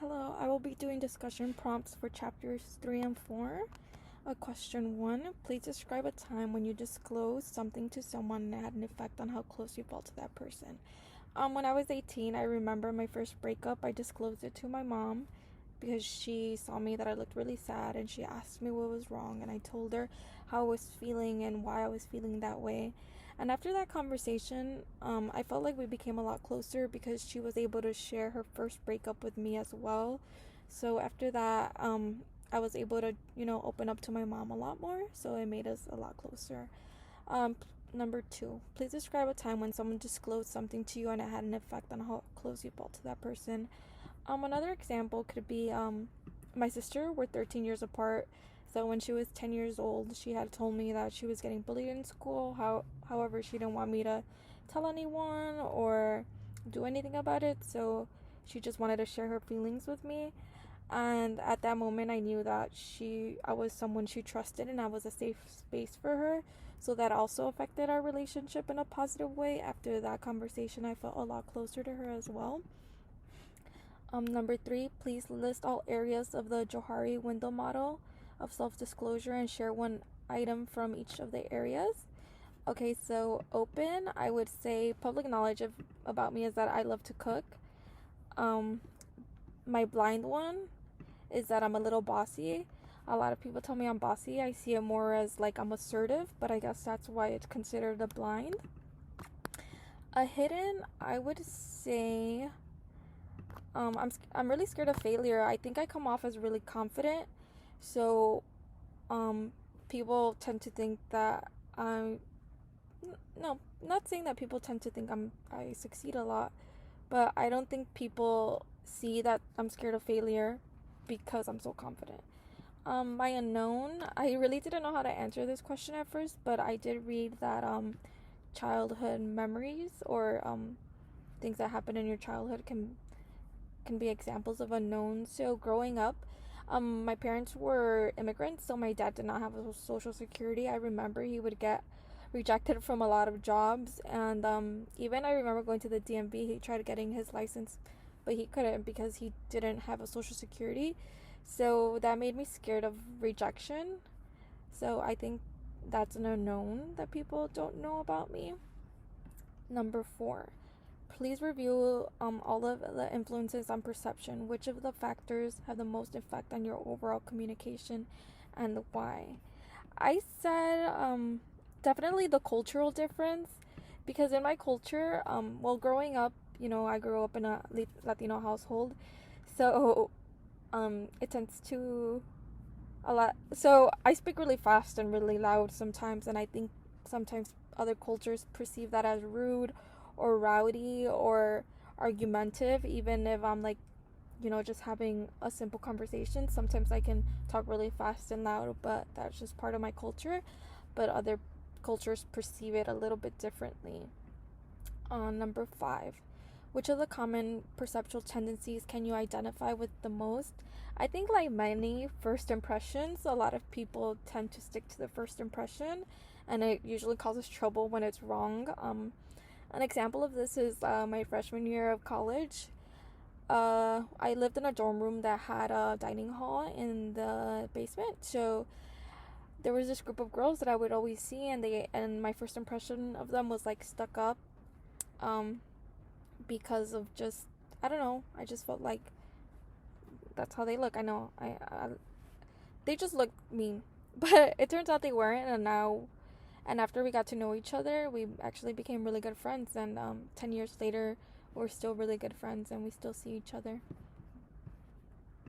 Hello, I will be doing discussion prompts for chapters 3 and 4. Question 1. Please describe a time when you disclosed something to someone and it had an effect on how close you felt to that person. When I was 18, I remember my first breakup. I disclosed it to my mom because she saw me that I looked really sad and she asked me what was wrong, and I told her how I was feeling and why I was feeling that way. And after that conversation, I felt like we became a lot closer because she was able to share her first breakup with me as well. So after that, I was able to, open up to my mom a lot more. So it made us a lot closer. Um, Number 2, please describe a time when someone disclosed something to you and it had an effect on how close you felt to that person. Another example could be my sister. We're 13 years apart. So when she was 10 years old, she had told me that she was getting bullied in school. However, she didn't want me to tell anyone or do anything about it. So she just wanted to share her feelings with me. And at that moment, I knew that I was someone she trusted and I was a safe space for her. So that also affected our relationship in a positive way. After that conversation, I felt a lot closer to her as well. Number 3, please list all areas of the Johari window model of self-disclosure and share one item from each of the areas. Okay, so open, I would say public knowledge about me is that I love to cook. My blind one is that I'm a little bossy. A lot of people tell me I'm bossy. I see it more as like I'm assertive, but I guess that's why it's considered a blind. A hidden, I would say I'm really scared of failure. I think I come off as really confident. So people tend to think that I'm no, not saying that people tend to think I succeed a lot, but I don't think people see that I'm scared of failure because I'm so confident. My unknown, I really didn't know how to answer this question at first, but I did read that childhood memories or things that happen in your childhood can be examples of unknowns. So growing up, my parents were immigrants, so my dad did not have a social security. I remember he would get rejected from a lot of jobs, and even I remember going to the DMV. He tried getting his license, but he couldn't because he didn't have a social security. So that made me scared of rejection. So I think that's an unknown that people don't know about me. Number 4, please review all of the influences on perception. Which of the factors have the most effect on your overall communication and why? I said definitely the cultural difference, because in my culture, growing up, I grew up in a Latino household, so it tends to a lot. So I speak really fast and really loud sometimes, and I think sometimes other cultures perceive that as rude or rowdy or argumentative, even if I'm like, just having a simple conversation. Sometimes I can talk really fast and loud, but that's just part of my culture. But other cultures perceive it a little bit differently. Number 5, which of the common perceptual tendencies can you identify with the most? I think, like many first impressions, a lot of people tend to stick to the first impression, and it usually causes trouble when it's wrong. An example of this is my freshman year of college. I lived in a dorm room that had a dining hall in the basement, so there was this group of girls that I would always see, and my first impression of them was like stuck up, um, because of just, I don't know, I just felt like that's how they look. I know they just look mean, but it turns out they weren't, and after we got to know each other, we actually became really good friends, and 10 years later, we're still really good friends, and we still see each other.